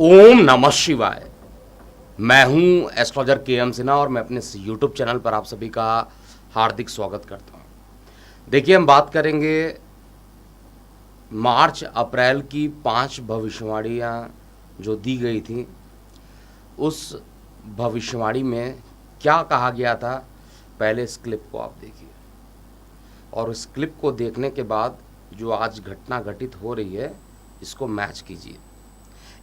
ओम नमः शिवाय। मैं हूं एस्ट्रोलॉजर के एम सिन्हा और मैं अपने यूट्यूब चैनल पर आप सभी का हार्दिक स्वागत करता हूं। देखिए, हम बात करेंगे मार्च अप्रैल की 5 भविष्यवाणियां जो दी गई थी, उस भविष्यवाणी में क्या कहा गया था। पहले इस क्लिप को आप देखिए और इस क्लिप को देखने के बाद जो आज घटना घटित हो रही है, इसको मैच कीजिए।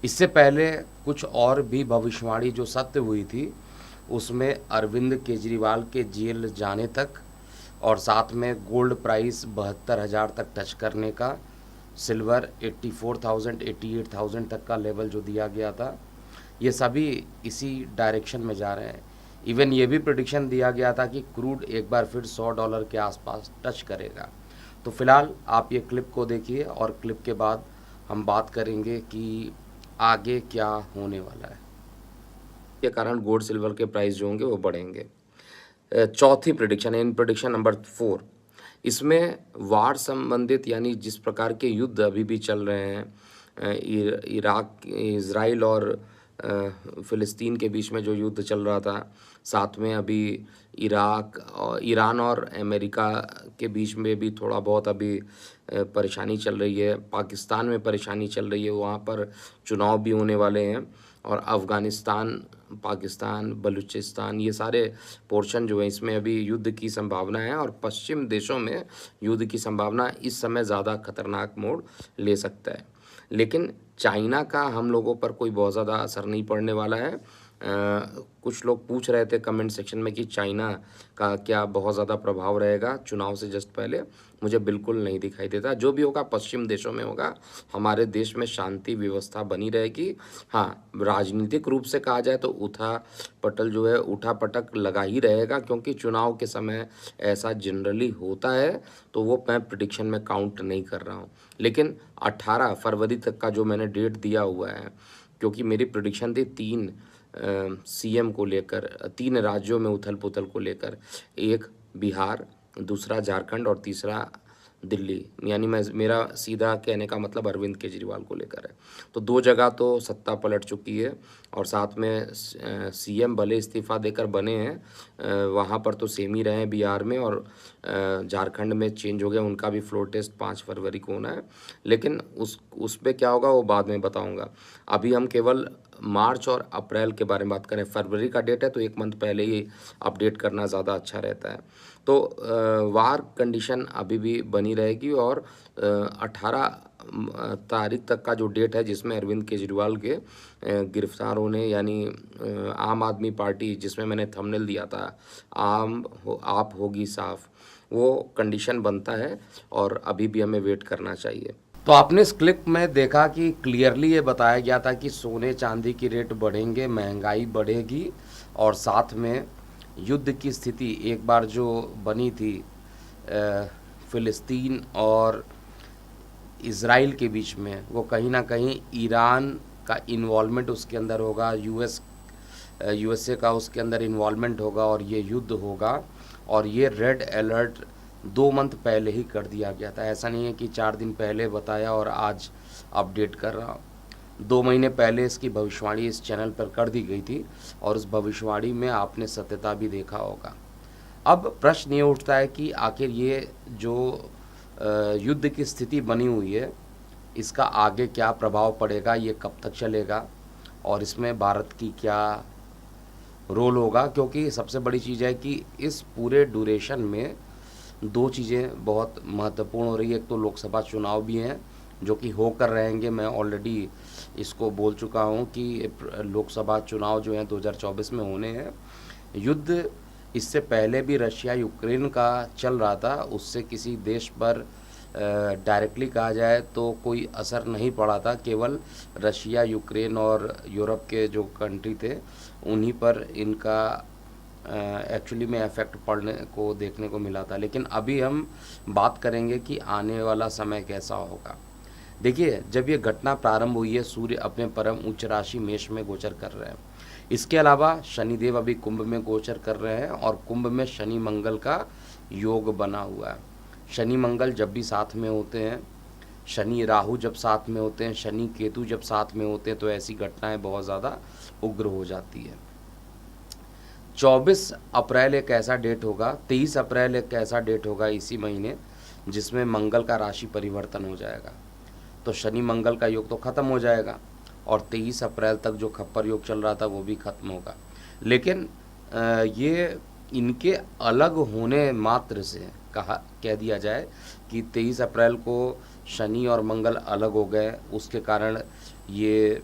इससे पहले कुछ और भी भविष्यवाणी जो सत्य हुई थी, उसमें अरविंद केजरीवाल के जेल जाने तक और साथ में गोल्ड प्राइस 72,000 तक टच करने का, सिल्वर 84,000 88,000 तक का लेवल जो दिया गया था, ये सभी इसी डायरेक्शन में जा रहे हैं। इवन ये भी प्रेडिक्शन दिया गया था कि क्रूड एक बार फिर $100 के आसपास टच करेगा। तो फिलहाल आप ये क्लिप को देखिए और क्लिप के बाद हम बात करेंगे कि आगे क्या होने वाला है। के कारण गोल्ड सिल्वर के प्राइस जो होंगे वो बढ़ेंगे। चौथी प्रेडिक्शन, इन प्रेडिक्शन नंबर 4, इसमें वार संबंधित यानी जिस प्रकार के युद्ध अभी भी चल रहे हैं, इराक, इज़राइल और फ़िलिस्तीन के बीच में जो युद्ध चल रहा था, साथ में अभी इराक और ईरान और अमेरिका के बीच में भी थोड़ा बहुत अभी परेशानी चल रही है, पाकिस्तान में परेशानी चल रही है, वहाँ पर चुनाव भी होने वाले हैं, और अफ़गानिस्तान, पाकिस्तान, बलूचिस्तान, ये सारे पोर्शन जो है इसमें अभी युद्ध की संभावना है, और पश्चिम देशों में युद्ध की संभावना इस समय ज़्यादा खतरनाक मोड़ ले सकता है। लेकिन चाइना का हम लोगों पर कोई बहुत ज़्यादा असर नहीं पड़ने वाला है। कुछ लोग पूछ रहे थे कमेंट सेक्शन में कि चाइना का क्या बहुत ज़्यादा प्रभाव रहेगा चुनाव से जस्ट पहले। मुझे बिल्कुल नहीं दिखाई देता। जो भी होगा पश्चिम देशों में होगा। हमारे देश में शांति व्यवस्था बनी रहेगी। हाँ, राजनीतिक रूप से कहा जाए तो उठा पटक लगा ही रहेगा, क्योंकि चुनाव के समय ऐसा जनरली होता है, तो वो मैं प्रिडिक्शन में काउंट नहीं कर रहा हूँ। लेकिन 18 फरवरी तक का जो मैंने डेट दिया हुआ है, क्योंकि मेरी प्रिडिक्शन थी 3 सीएम को लेकर, 3 राज्यों में उथल पुथल को लेकर, एक बिहार, दूसरा झारखंड और तीसरा दिल्ली, यानी मेरा सीधा कहने का मतलब अरविंद केजरीवाल को लेकर है। तो 2 जगह तो सत्ता पलट चुकी है, और साथ में सीएम भले इस्तीफ़ा देकर बने हैं, वहाँ पर तो सेम ही रहे हैं बिहार में, और झारखंड में चेंज हो गया, उनका भी फ्लोर टेस्ट 5 फरवरी को होना है। लेकिन उस पे क्या होगा वो बाद में बताऊँगा। अभी हम केवल मार्च और अप्रैल के बारे में बात करें। फरवरी का डेट है तो 1 मंथ पहले ही अपडेट करना ज़्यादा अच्छा रहता है। तो वार कंडीशन अभी भी बनी रहेगी, और 18 तारीख तक का जो डेट है जिसमें अरविंद केजरीवाल के गिरफ्तार होने, यानी आम आदमी पार्टी जिसमें मैंने थंबनेल दिया था, आप होगी साफ, वो कंडीशन बनता है, और अभी भी हमें वेट करना चाहिए। तो आपने इस क्लिप में देखा कि क्लियरली ये बताया गया था कि सोने चांदी की रेट बढ़ेंगे, महंगाई बढ़ेगी, और साथ में युद्ध की स्थिति एक बार जो बनी थी फ़िलिस्तीन और इज़राइल के बीच में, वो कहीं ना कहीं ईरान का इन्वॉल्वमेंट उसके अंदर होगा, यूएसए का उसके अंदर इन्वॉल्वमेंट होगा, और ये युद्ध होगा। और ये रेड अलर्ट 2 मंथ पहले ही कर दिया गया था। ऐसा नहीं है कि 4 दिन पहले बताया और आज अपडेट कर रहा हूँ। 2 महीने पहले इसकी भविष्यवाणी इस चैनल पर कर दी गई थी, और उस भविष्यवाणी में आपने सत्यता भी देखा होगा। अब प्रश्न ये उठता है कि आखिर ये जो युद्ध की स्थिति बनी हुई है, इसका आगे क्या प्रभाव पड़ेगा, ये कब तक चलेगा, और इसमें भारत की क्या रोल होगा। क्योंकि सबसे बड़ी चीज़ है कि इस पूरे ड्यूरेशन में 2 चीज़ें बहुत महत्वपूर्ण हो रही है। एक तो लोकसभा चुनाव भी हैं जो कि होकर रहेंगे। मैं ऑलरेडी इसको बोल चुका हूँ कि लोकसभा चुनाव जो हैं 2024 में होने हैं। युद्ध इससे पहले भी रशिया यूक्रेन का चल रहा था, उससे किसी देश पर डायरेक्टली कहा जाए तो कोई असर नहीं पड़ा था। केवल रशिया, यूक्रेन और यूरोप के जो कंट्री थे उन्हीं पर इनका एक्चुअली में इफेक्ट पड़ने को देखने को मिला था। लेकिन अभी हम बात करेंगे कि आने वाला समय कैसा होगा। देखिए, जब ये घटना प्रारंभ हुई है, सूर्य अपने परम उच्च राशि मेष में गोचर कर रहे हैं। इसके अलावा शनिदेव अभी कुंभ में गोचर कर रहे हैं, और कुंभ में शनि मंगल का योग बना हुआ है। शनि मंगल जब भी साथ में होते हैं शनि राहु जब साथ में होते हैं, शनि केतु जब साथ में होते हैं, तो ऐसी घटनाएं बहुत ज़्यादा उग्र हो जाती है। 24 अप्रैल एक ऐसा डेट होगा, 23 अप्रैल एक ऐसा डेट होगा इसी महीने, जिसमें मंगल का राशि परिवर्तन हो जाएगा। तो शनि मंगल का योग तो ख़त्म हो जाएगा और 23 अप्रैल तक जो खप्पर योग चल रहा था वो भी ख़त्म होगा। लेकिन ये इनके अलग होने मात्र से कह दिया जाए कि 23 अप्रैल को शनि और मंगल अलग हो गए, उसके कारण ये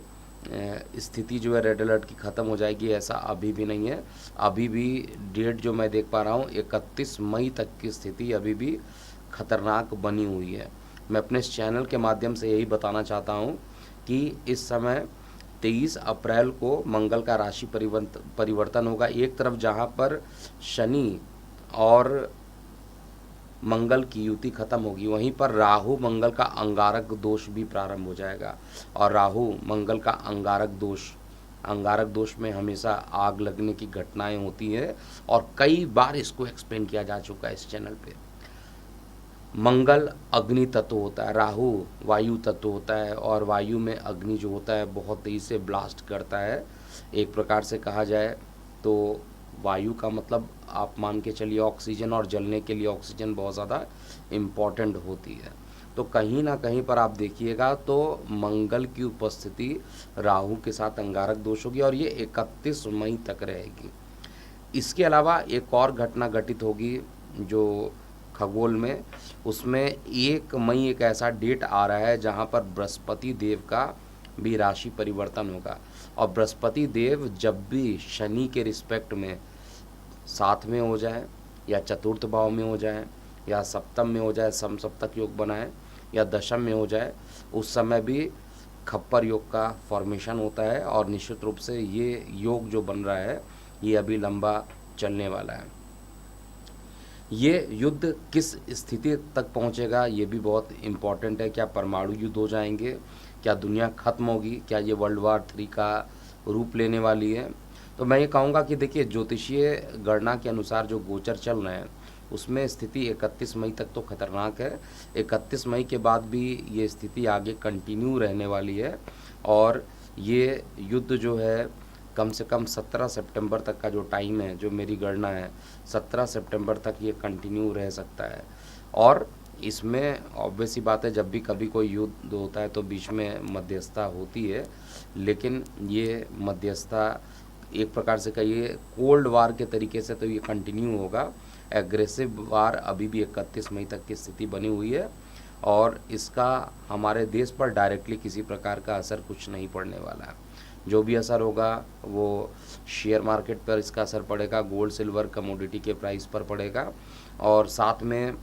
स्थिति जो है रेड अलर्ट की ख़त्म हो जाएगी, ऐसा अभी भी नहीं है। अभी भी डेट जो मैं देख पा रहा हूँ 31 मई तक की स्थिति अभी भी खतरनाक बनी हुई है। मैं अपने इस चैनल के माध्यम से यही बताना चाहता हूँ कि इस समय 23 अप्रैल को मंगल का राशि परिवर्तन होगा। एक तरफ जहाँ पर शनि और मंगल की युति खत्म होगी, वहीं पर राहु मंगल का अंगारक दोष भी प्रारंभ हो जाएगा। और राहु मंगल का अंगारक दोष में हमेशा आग लगने की घटनाएं होती हैं और कई बार इसको एक्सप्लेन किया जा चुका है इस चैनल पे। मंगल अग्नि तत्व होता है, राहु वायु तत्व होता है और वायु में अग्नि जो होता है बहुत तेज़ी से ब्लास्ट करता है। एक प्रकार से कहा जाए तो वायु का मतलब आप मान के चलिए ऑक्सीजन, और जलने के लिए ऑक्सीजन बहुत ज़्यादा इम्पॉर्टेंट होती है। तो कहीं ना कहीं पर आप देखिएगा तो मंगल की उपस्थिति राहु के साथ अंगारक दोष होगी और ये 31 मई तक रहेगी। इसके अलावा एक और घटना घटित होगी जो खगोल में, उसमें 1 मई एक ऐसा डेट आ रहा है जहाँ पर बृहस्पति देव का भी राशि परिवर्तन होगा। और बृहस्पति देव जब भी शनि के रिस्पेक्ट में साथ में हो जाए या चतुर्थ भाव में हो जाए या सप्तम में हो जाए, समसप्तक योग बनाए, या दशम में हो जाए, उस समय भी खप्पर योग का फॉर्मेशन होता है। और निश्चित रूप से ये योग जो बन रहा है ये अभी लंबा चलने वाला है। ये युद्ध किस स्थिति तक पहुंचेगा ये भी बहुत इम्पॉर्टेंट है। क्या परमाणु युद्ध हो जाएंगे, क्या दुनिया ख़त्म होगी, क्या ये वर्ल्ड वार 3 का रूप लेने वाली है? तो मैं ये कहूँगा कि देखिए, ज्योतिषीय गणना के अनुसार जो गोचर चल रहे हैं उसमें स्थिति 31 मई तक तो खतरनाक है। 31 मई के बाद भी ये स्थिति आगे कंटिन्यू रहने वाली है और ये युद्ध जो है कम से कम 17 सितंबर तक का जो टाइम है, जो मेरी गणना है 17 सितंबर तक ये कंटिन्यू रह सकता है। और इसमें ऑब्वियस सी बात है, जब भी कभी कोई युद्ध होता है तो बीच में मध्यस्थता होती है, लेकिन ये मध्यस्थता एक प्रकार से कहिए कोल्ड वार के तरीके से तो ये कंटिन्यू होगा। एग्रेसिव वार अभी भी 31 मई तक की स्थिति बनी हुई है और इसका हमारे देश पर डायरेक्टली किसी प्रकार का असर कुछ नहीं पड़ने वाला है। जो भी असर होगा वो शेयर मार्केट पर इसका असर पड़ेगा, गोल्ड सिल्वर कमोडिटी के प्राइस पर पड़ेगा। और साथ में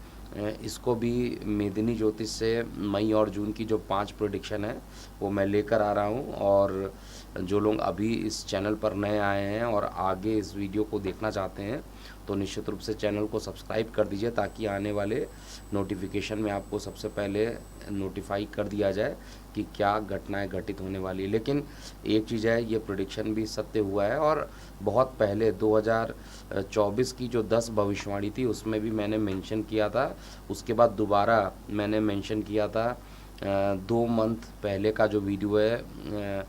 इसको भी मेदिनी ज्योतिष से मई और जून की जो 5 प्रेडिक्शन है वो मैं लेकर आ रहा हूँ। और जो लोग अभी इस चैनल पर नए आए हैं और आगे इस वीडियो को देखना चाहते हैं तो निश्चित रूप से चैनल को सब्सक्राइब कर दीजिए, ताकि आने वाले नोटिफिकेशन में आपको सबसे पहले नोटिफाई कर दिया जाए कि क्या घटनाएं घटित होने वाली है। लेकिन एक चीज़ है, ये प्रेडिक्शन भी सत्य हुआ है और बहुत पहले 2024 की जो 10 भविष्यवाणी थी उसमें भी मैंने मेंशन किया था। उसके बाद दोबारा मैंने मेंशन किया था 2 मंथ पहले का जो वीडियो है,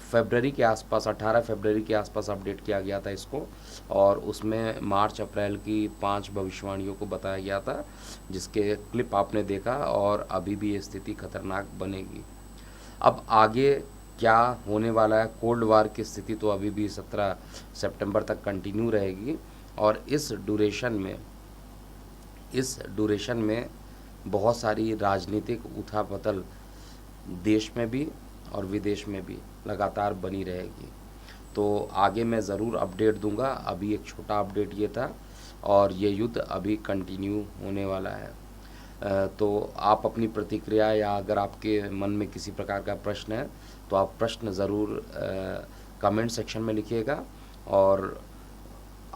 फरवरी के आसपास, 18 फरवरी के आसपास अपडेट किया गया था इसको, और उसमें मार्च अप्रैल की 5 भविष्यवाणियों को बताया गया था, जिसके क्लिप आपने देखा। और अभी भी ये स्थिति खतरनाक बनेगी। अब आगे क्या होने वाला है, कोल्ड वार की स्थिति तो अभी भी 17 सितंबर तक कंटिन्यू रहेगी। और इस ड्यूरेशन में बहुत सारी राजनीतिक उथापतल देश में भी और विदेश में भी लगातार बनी रहेगी। तो आगे मैं ज़रूर अपडेट दूंगा। अभी एक छोटा अपडेट ये था और ये युद्ध अभी कंटिन्यू होने वाला है। तो आप अपनी प्रतिक्रिया या अगर आपके मन में किसी प्रकार का प्रश्न है तो आप प्रश्न ज़रूर कमेंट सेक्शन में लिखिएगा और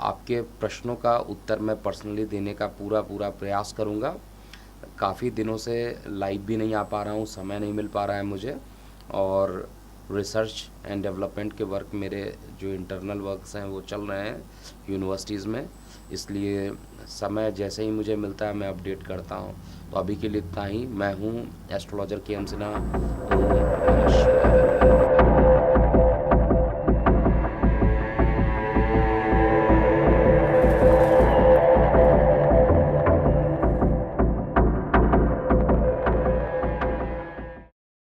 आपके प्रश्नों का उत्तर मैं पर्सनली देने का पूरा प्रयास करूँगा। काफ़ी दिनों से लाइव भी नहीं आ पा रहा हूँ, समय नहीं मिल पा रहा है मुझे, और रिसर्च एंड डेवलपमेंट के वर्क, मेरे जो इंटरनल वर्क्स हैं वो चल रहे हैं यूनिवर्सिटीज़ में, इसलिए समय जैसे ही मुझे मिलता है मैं अपडेट करता हूँ। तो अभी के लिए इतना ही। मैं हूँ एस्ट्रोलॉजर के एम सिन्हा। नमस्कार।